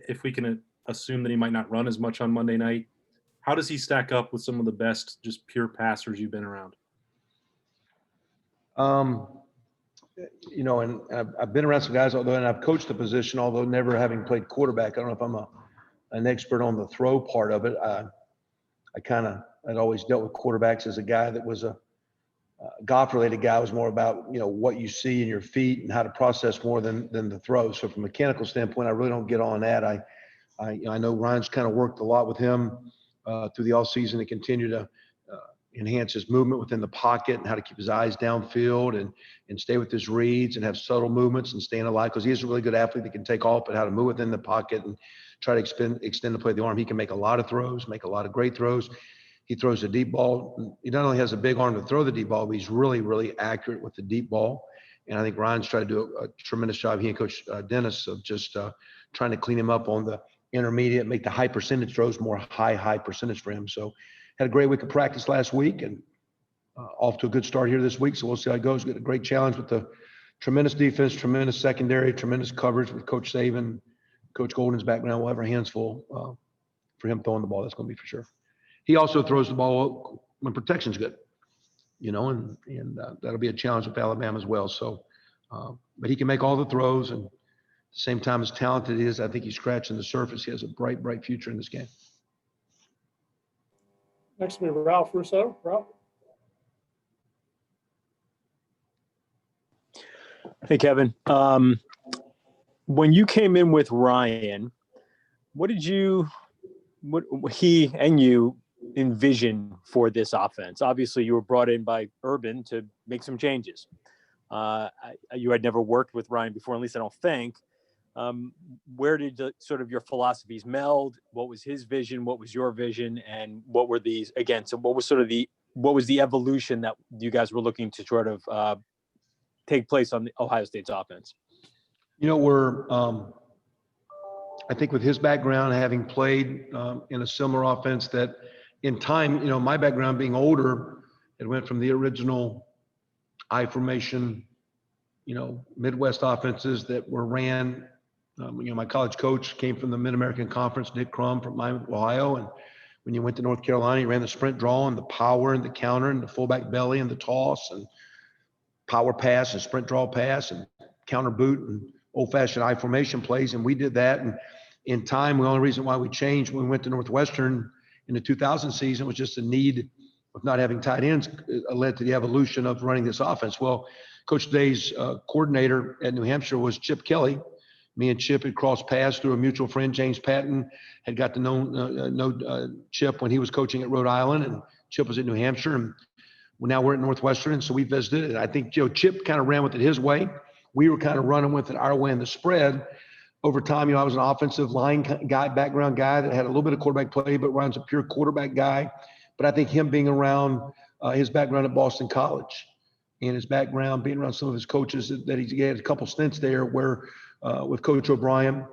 if we can assume that he might not run as much on Monday night, how does he stack up with some of the best just pure passers you've been around? You know, and I've been around some guys, and I've coached the position, although never having played quarterback. I don't know if I'm an expert on the throw part of it. I'd always dealt with quarterbacks as a guy that was a golf-related guy. It was more about, you know, what you see in your feet and how to process more than the throw. So from a mechanical standpoint, I really don't get on that. I know Ryan's kind of worked a lot with him through the offseason to continue to enhance his movement within the pocket and how to keep his eyes downfield and stay with his reads and have subtle movements and staying alive, because he is a really good athlete that can take off, but how to move within the pocket and try to extend the play of the arm. He can make a lot of throws, make a lot of great throws. He throws a deep ball. He not only has a big arm to throw the deep ball, but he's really, really accurate with the deep ball. And I think Ryan's tried to do a tremendous job, he and Coach Dennis, of just trying to clean him up on the intermediate, make the high percentage throws more high percentage for him. So had a great week of practice last week and off to a good start here this week. So we'll see how it goes. Got a great challenge with the tremendous defense, tremendous secondary, tremendous coverage with Coach Saban, Coach Golden's background. We'll have our hands full for him throwing the ball. That's going to be for sure. He also throws the ball when protection's good, you know, and that'll be a challenge with Alabama as well. So, but he can make all the throws, and at the same time, as talented he is, I think he's scratching the surface. He has a bright future in this game. Next will be Ralph Russo. Ralph. Hey, Kevin. When you came in with Ryan, what he and you envision for this offense? Obviously, you were brought in by Urban to make some changes. You had never worked with Ryan before, at least I don't think. Where did sort of your philosophies meld? What was his vision? What was your vision? And what were these again? So what was the evolution that you guys were looking to sort of take place on the Ohio State's offense? You know, I think with his background, having played in a similar offense, that in time, you know, my background being older, it went from the original I formation, you know, Midwest offenses that were ran. You know, my college coach came from the Mid-American Conference, Nick Crum from Miami, Ohio. And when you went to North Carolina, you ran the sprint draw and the power and the counter and the fullback belly and the toss and power pass and sprint draw pass and counter boot and old-fashioned I formation plays. And we did that. And in time, the only reason why we changed when we went to Northwestern in the 2000 season was just a need of not having tight ends led to the evolution of running this offense. Well, Coach Day's coordinator at New Hampshire was Chip Kelly. Me and Chip had crossed paths through a mutual friend, James Patton, had got to know Chip when he was coaching at Rhode Island, and Chip was at New Hampshire, and now we're at Northwestern, and so we visited it. I think, you know, Chip kind of ran with it his way. We were kind of running with it our way in the spread. Over time, you know, I was an offensive line background guy that had a little bit of quarterback play, but Ryan's a pure quarterback guy. But I think him being around his background at Boston College and his background being around some of his coaches that he had a couple stints there where with Coach O'Brien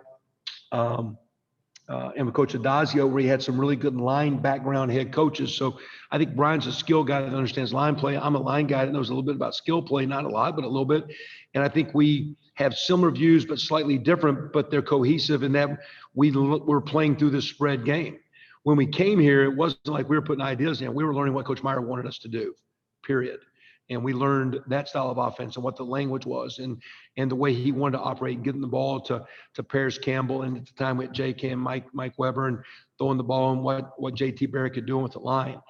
and with Coach Adazio, where he had some really good line background head coaches. So I think Brian's a skill guy that understands line play. I'm a line guy that knows a little bit about skill play, not a lot, but a little bit. And I think we have similar views, but slightly different, but they're cohesive in that we're playing through this spread game. When we came here, it wasn't like we were putting ideas in. We were learning what Coach Meyer wanted us to do, period. And we learned that style of offense and what the language was and the way he wanted to operate, getting the ball to Paris Campbell, and at the time with J.K. and Mike Weber, and throwing the ball and what J.T. Barrett could do with the line.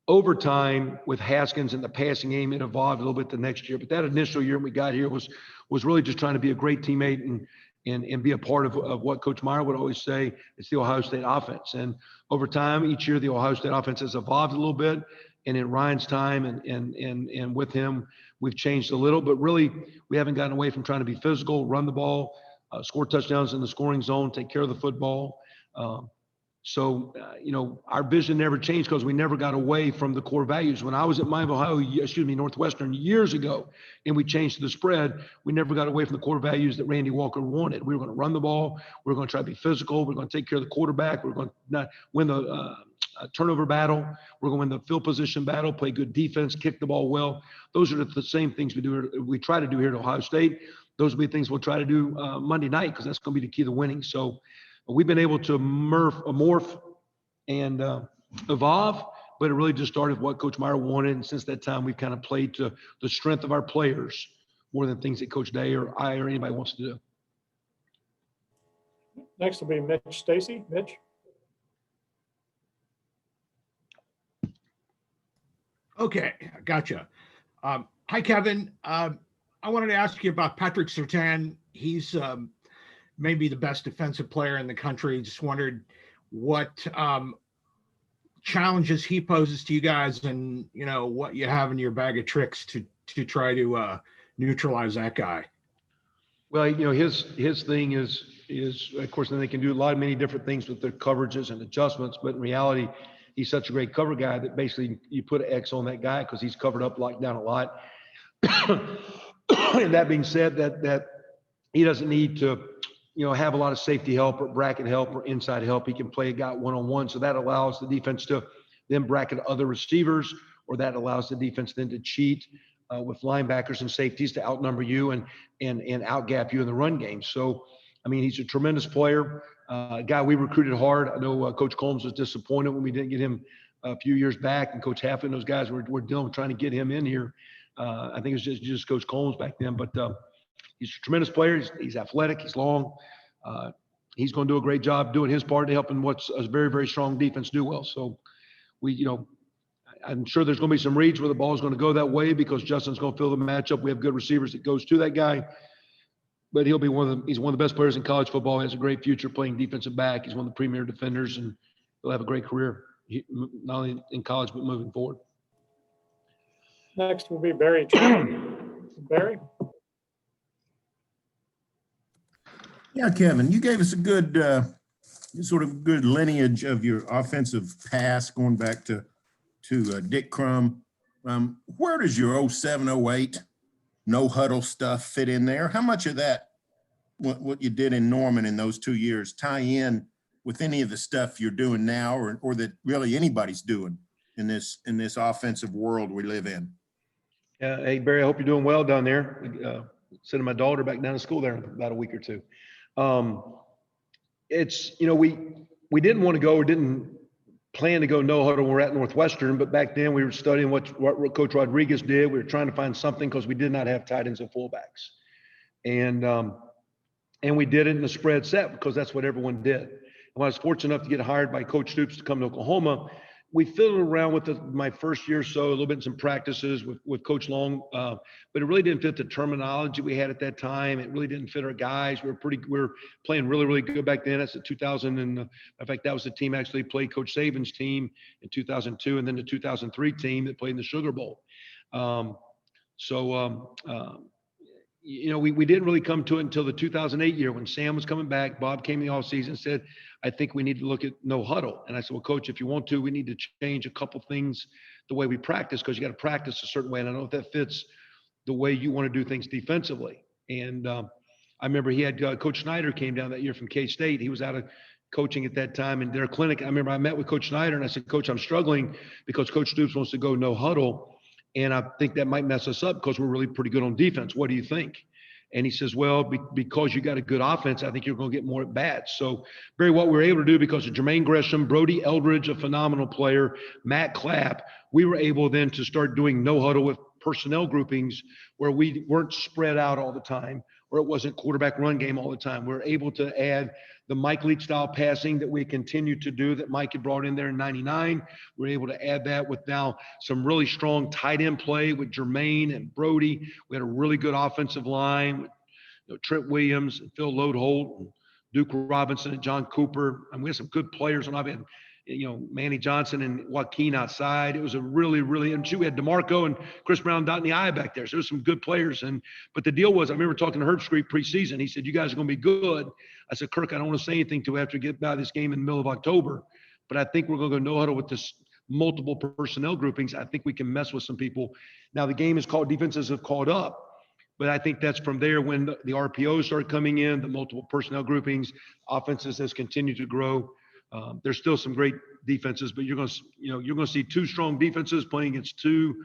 Over time, with Haskins and the passing game, it evolved a little bit the next year. But that initial year when we got here was really just trying to be a great teammate and be a part of what Coach Meyer would always say, it's the Ohio State offense. And over time, each year, the Ohio State offense has evolved a little bit. And in Ryan's time and with him, we've changed a little, but really we haven't gotten away from trying to be physical, run the ball, score touchdowns in the scoring zone, take care of the football. So our vision never changed because we never got away from the core values. When I was at Northwestern years ago, and we changed to the spread, we never got away from the core values that Randy Walker wanted. We were going to run the ball. We were going to try to be physical. We're going to take care of the quarterback. We're going to not win the turnover battle. We're going to win the field position battle, play good defense, kick the ball well. Those are the same things we try to do here at Ohio State. Those will be things we'll try to do Monday night, because that's going to be the key to winning. So we've been able to morph and evolve, but it really just started with what Coach Meyer wanted. And since that time, we've kind of played to the strength of our players more than things that Coach Day or I or anybody wants to do. Next will be Mitch Stacy. Mitch? Okay, gotcha. Hi, Kevin. I wanted to ask you about Patrick Surtain. He's maybe the best defensive player in the country. Just wondered what challenges he poses to you guys, and what you have in your bag of tricks to try to neutralize that guy. Well, his thing is of course, then they can do many different things with their coverages and adjustments, but in reality, he's such a great cover guy that basically you put an X on that guy because he's covered up, locked down a lot. And that being said, that he doesn't need to, have a lot of safety help or bracket help or inside help. He can play a guy one-on-one. So that allows the defense to then bracket other receivers, or that allows the defense then to cheat with linebackers and safeties to outnumber you and outgap you in the run game. So, he's a tremendous player, a guy we recruited hard. I know Coach Combs was disappointed when we didn't get him a few years back, and Coach Halfley and those guys were dealing, trying to get him in here. I think it was just Coach Combs back then, but he's a tremendous player. He's athletic. He's long. He's going to do a great job doing his part in helping what's a very, very strong defense do well. So I'm sure there's going to be some reads where the ball is going to go that way because Justin's going to fill the matchup. We have good receivers that goes to that guy, but he'll be he's one of the best players in college football. He has a great future playing defensive back. He's one of the premier defenders, and he'll have a great career, not only in college, but moving forward. Next will be Barry Tramel. Barry? Yeah, Kevin, you gave us a good good lineage of your offensive pass going back to Dick Crum. Where does your 07, 08 no huddle stuff fit in there? How much of that, what you did in Norman in those 2 years, tie in with any of the stuff you're doing now, or that really anybody's doing in this offensive world we live in? Hey, Barry, I hope you're doing well down there. Sending my daughter back down to school there in about a week or two. It's, we didn't want to go or didn't plan to go no huddle when we're at Northwestern, but back then we were studying what Coach Rodriguez did. We were trying to find something because we did not have tight ends and fullbacks. And we did it in the spread set because that's what everyone did. And when I was fortunate enough to get hired by Coach Stoops to come to Oklahoma, we fiddled around with my first year or so, a little bit in some practices with Coach Long, but it really didn't fit the terminology we had at that time. It really didn't fit our guys. We were playing really, really good back then. That's the 2000, and in fact, that was the team actually played Coach Saban's team in 2002, and then the 2003 team that played in the Sugar Bowl. We didn't really come to it until the 2008 year when Sam was coming back. Bob came in the offseason and said, I think we need to look at no huddle. And I said, well, Coach, if you want to, we need to change a couple things the way we practice, because you got to practice a certain way. And I don't know if that fits the way you want to do things defensively. And I remember he had Coach Snyder came down that year from K-State. He was out of coaching at that time in their clinic. I remember I met with Coach Snyder and I said, Coach, I'm struggling because Coach Stoops wants to go no huddle. And I think that might mess us up because we're really pretty good on defense. What do you think? And he says, well, because you got a good offense, I think you're going to get more at bats. So, Barry, what we were able to do because of Jermaine Gresham, Brody Eldridge, a phenomenal player, Matt Clapp, we were able then to start doing no huddle with personnel groupings where we weren't spread out all the time, or it wasn't quarterback run game all the time. We were able to add the Mike Leach style passing that we continue to do that Mike had brought in there in 99. We're able to add that with now some really strong tight end play with Jermaine and Brody. We had a really good offensive line with Trent Williams and Phil Lodeholt and Duke Robinson and John Cooper. And we had some good players on offense. Manny Johnson and Joaquin outside. It was a really, really, and we had DeMarco and Chris Brown dotting the I back there. So there was some good players. But the deal was, I remember talking to Herb Street preseason. He said, you guys are going to be good. I said, Kirk, I don't want to say anything till after we get by this game in the middle of October. But I think we're going to go no huddle with this multiple personnel groupings. I think we can mess with some people. Now the game is called, defenses have called up. But I think that's from there when the RPOs started coming in, the multiple personnel groupings, offenses has continued to grow. There's still some great defenses, but you're going to see two strong defenses playing against two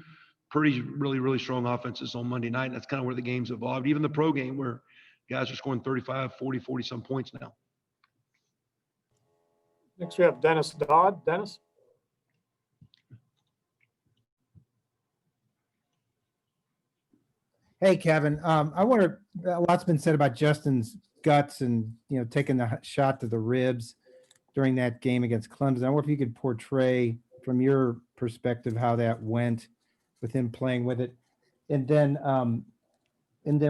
pretty really, really strong offenses on Monday night. And that's kind of where the game's evolved. Even the pro game where guys are scoring 35, 40, 40 some points now. Next we have Dennis Dodd. Dennis? Hey, Kevin. I wonder, a lot's been said about Justin's guts and, taking the shot to the ribs during that game against Clemson. I wonder if you could portray from your perspective how that went with him playing with it. And then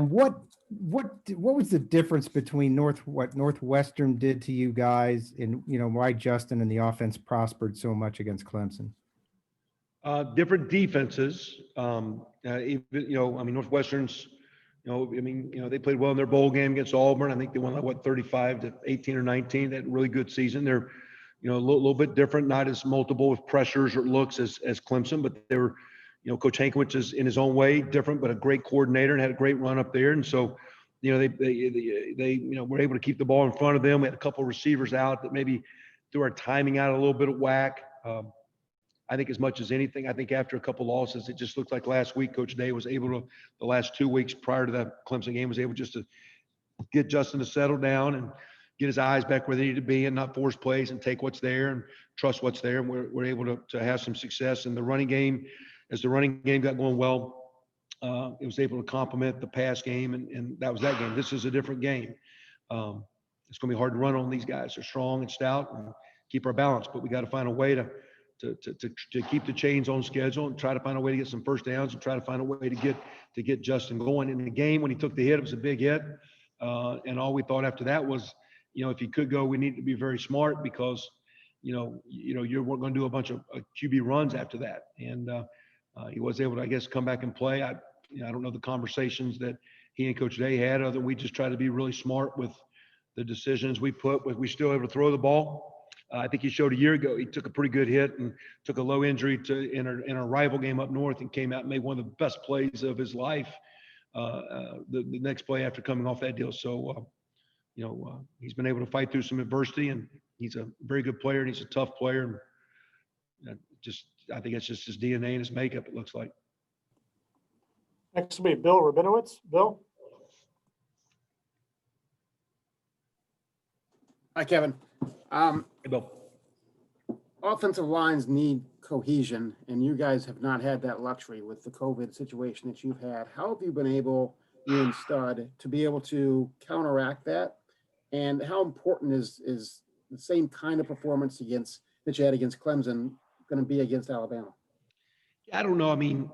what was the difference between what Northwestern did to you guys and, why Justin and the offense prospered so much against Clemson? Different defenses. Northwestern's, they played well in their bowl game against Auburn. I think they won 35-18 or 19. That really good season. They're, a little bit different, not as multiple with pressures or looks as Clemson, but they were, Coach Hankwich is in his own way different, but a great coordinator and had a great run up there. And so, they were able to keep the ball in front of them. We had a couple of receivers out that maybe threw our timing out a little bit of whack. I think as much as anything, I think after a couple losses, it just looked like last week, Coach Day was able to, the last 2 weeks prior to that Clemson game, was able just to get Justin to settle down and get his eyes back where they need to be and not force plays and take what's there and trust what's there. And we're able to have some success in the running game. As the running game got going well, it was able to complement the pass game, and that was that game. This is a different game. It's going to be hard to run on these guys. They're strong and stout and keep our balance, but we got to find a way to keep the chains on schedule and try to find a way to get some first downs and try to find a way to get Justin going. In the game, when he took the hit, it was a big hit. And all we thought after that was, if he could go, we need to be very smart because, you're going to do a bunch of QB runs after that. And he was able to, I guess, come back and play. I don't know the conversations that he and Coach Day had, other than we just try to be really smart with the decisions we put. We still able to throw the ball. I think he showed a year ago, he took a pretty good hit and took a low injury in a rival game up north and came out and made one of the best plays of his life the next play after coming off that deal. So, he's been able to fight through some adversity, and he's a very good player, and he's a tough player. And I think it's just his DNA and his makeup, it looks like. Next will be Bill Rabinowitz. Bill? Hi, Kevin. Hey, Bill. Offensive lines need cohesion, and you guys have not had that luxury with the COVID situation that you've had. How have you been able, you and Stud, to be able to counteract that? And how important is the same kind of performance that you had against Clemson going to be against Alabama? I don't know. I mean,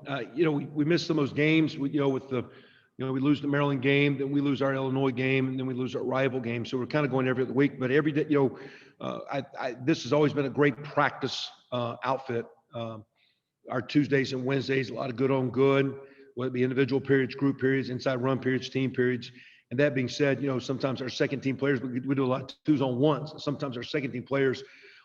we missed some of those games. We lose the Maryland game, then we lose our Illinois game, and then we lose our rival game. So we're kind of going every other week. But every day, this has always been a great practice outfit. Our Tuesdays and Wednesdays, a lot of good on good, whether it be individual periods, group periods, inside run periods, team periods. And that being said, sometimes our second team players, we do a lot of twos on ones. Sometimes our second team players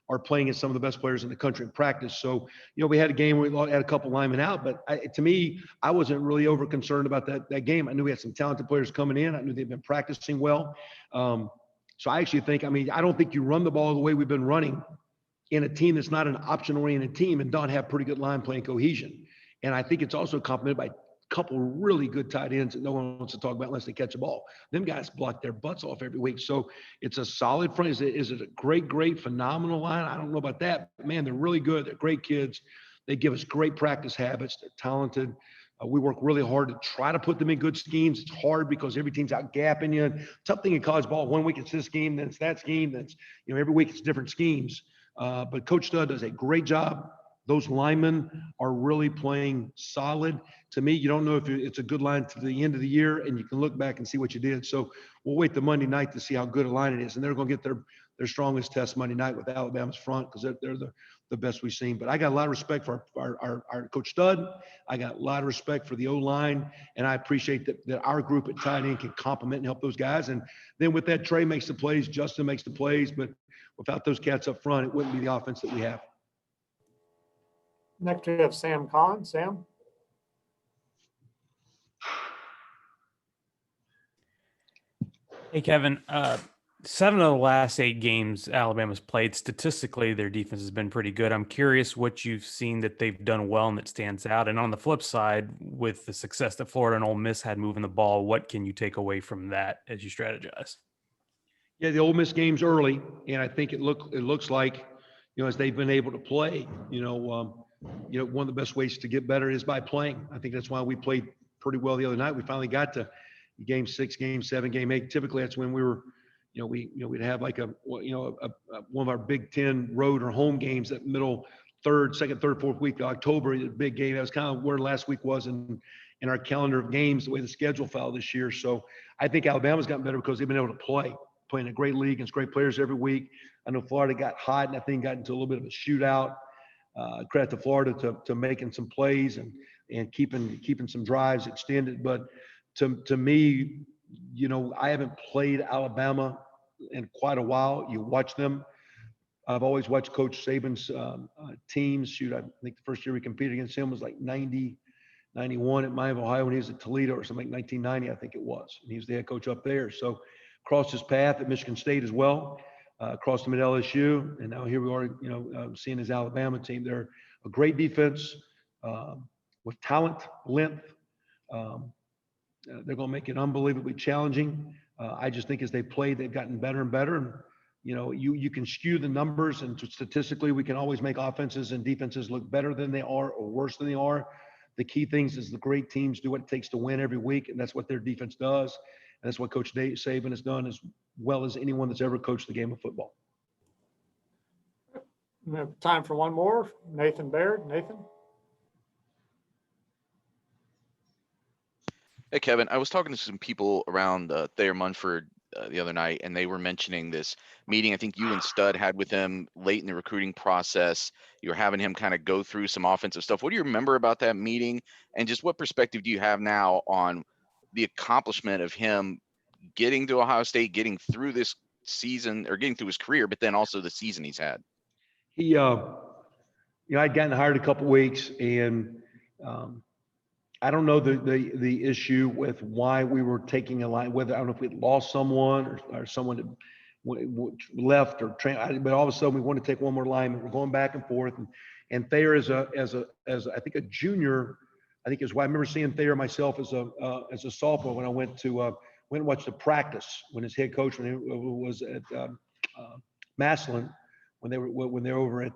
are playing as some of the best players in the country in practice. So, we had a game where we had a couple linemen out, but to me, I wasn't really over concerned about that game. I knew we had some talented players coming in. I knew they'd been practicing well. So I actually think, I don't think you run the ball the way we've been running in a team that's not an option-oriented team and don't have pretty good line playing cohesion. And I think it's also complemented by a couple really good tight ends that no one wants to talk about unless they catch a ball. Them guys block their butts off every week. So it's a solid front. Is it a great, phenomenal line? I don't know about that. But man, they're really good. They're great kids. They give us great practice habits. They're talented. We work really hard to try to put them in good schemes. It's hard because every team's out gapping you. Tough thing in college ball. 1 week it's this scheme, then it's that scheme. Then it's, every week it's different schemes. But Coach Stud does a great job. Those linemen are really playing solid. To me, you don't know if it's a good line to the end of the year, and you can look back and see what you did. So we'll wait the Monday night to see how good a line it is. And they're going to get their strongest test Monday night with Alabama's front because they're the best we've seen. But I got a lot of respect for our Coach Stud. I got a lot of respect for the O-line, and I appreciate that our group at tight end can complement and help those guys. And then with that, Trey makes the plays, Justin makes the plays. But without those cats up front, it wouldn't be the offense that we have. Next we have Sam Kahn. Sam? Hey, Kevin. 7 of the last 8 games Alabama's played, statistically, their defense has been pretty good. I'm curious what you've seen that they've done well and that stands out. And on the flip side, with the success that Florida and Ole Miss had moving the ball, what can you take away from that as you strategize? Yeah, the Ole Miss game's early, and I think it looks like, as they've been able to play, one of the best ways to get better is by playing. I think that's why we played pretty well the other night. We finally got to game 6, game 7, game 8. Typically, that's when we were, we'd have like one of our Big Ten road or home games that second, third, fourth week of October, a big game. That was kind of where last week was in our calendar of games, the way the schedule fell this year. So I think Alabama's gotten better because they've been able to playing a great league against great players every week. I know Florida got hot and I think got into a little bit of a shootout. Credit to Florida to making some plays and keeping some drives extended. But to me, I haven't played Alabama in quite a while. You watch them. I've always watched Coach Saban's teams. Shoot, I think the first year we competed against him was like 90, 91 at Miami, Ohio, when he was at Toledo or something, like 1990, I think it was. And he was the head coach up there. So crossed his path at Michigan State as well. Crossed him at LSU, and now here we are, seeing his Alabama team. They're a great defense with talent, length. They're going to make it unbelievably challenging. I just think as they play, they've gotten better and better. And you can skew the numbers, and statistically, we can always make offenses and defenses look better than they are or worse than they are. The key things is the great teams do what it takes to win every week, and that's what their defense does. And that's what Coach Saban has done as well as anyone that's ever coached the game of football. We have time for one more. Nathan Baird. Nathan? Hey, Kevin, I was talking to some people around Thayer Munford the other night, and they were mentioning this meeting I think you and Stud had with him late in the recruiting process. You were having him kind of go through some offensive stuff. What do you remember about that meeting? And just what perspective do you have now on the accomplishment of him getting to Ohio State, getting through this season or getting through his career, but then also the season he's had? He, I'd gotten hired a couple weeks, and I don't know the issue with why we were taking a line, whether I don't know if we'd lost someone or someone had left or but all of a sudden we want to take one more lineman. We're going back and forth, and Thayer as I think a junior, I think is why I remember seeing Thayer myself as a sophomore when I went and watched the practice when his head coach when he was at Massillon when they were over at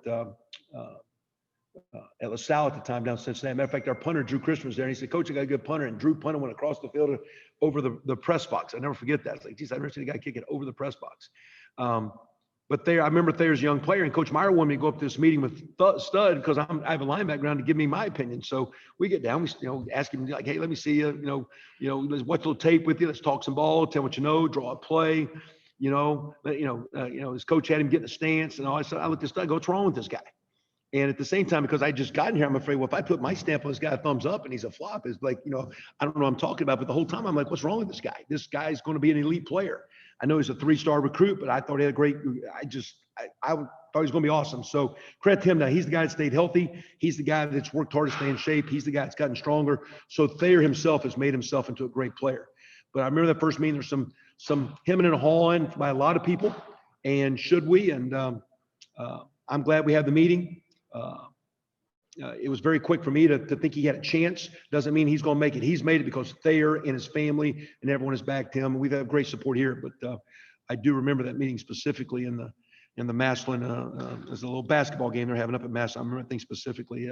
LaSalle at the time down in Cincinnati. Matter of fact, our punter Drew Christian was there, and he said, "Coach, I got a good punter." And Drew punted went across the field over the press box. I never forget that. It's like, geez, I never seen a guy kick it over the press box. But I remember Thayer's a young player, and Coach Meyer wanted me to go up to this meeting with Stud because I have a line background to give me my opinion. So we get down, we ask him like, "Hey, let me see you. Let's watch a little tape with you. Let's talk some ball. Tell what you know. Draw a play. His coach had him get in a stance and all that. So I looked at Stud, go, "What's wrong with this guy?" And at the same time, because I just gotten here, I'm afraid, well, if I put my stamp on this guy, a thumbs up, and he's a flop, it's like, I don't know what I'm talking about. But the whole time I'm like, what's wrong with this guy? This guy's going to be an elite player. I know he's a 3-star recruit, but I thought he had a great, I thought he was going to be awesome. So credit to him now. He's the guy that stayed healthy. He's the guy that's worked hard to stay in shape. He's the guy that's gotten stronger. So Thayer himself has made himself into a great player. But I remember that first meeting, there's some hemming and hawing by a lot of people. And should we? And I'm glad we had the meeting. It was very quick for me to think he had a chance. Doesn't mean he's going to make it. He's made it because Thayer and his family and everyone has backed him. We've had great support here, but I do remember that meeting specifically in the Massillon. There's a little basketball game they're having up at Massillon. I remember things specifically.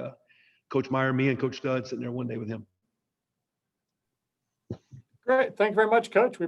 Coach Meyer, me, and Coach Stud sitting there one day with him. Great. Thank you very much, Coach. We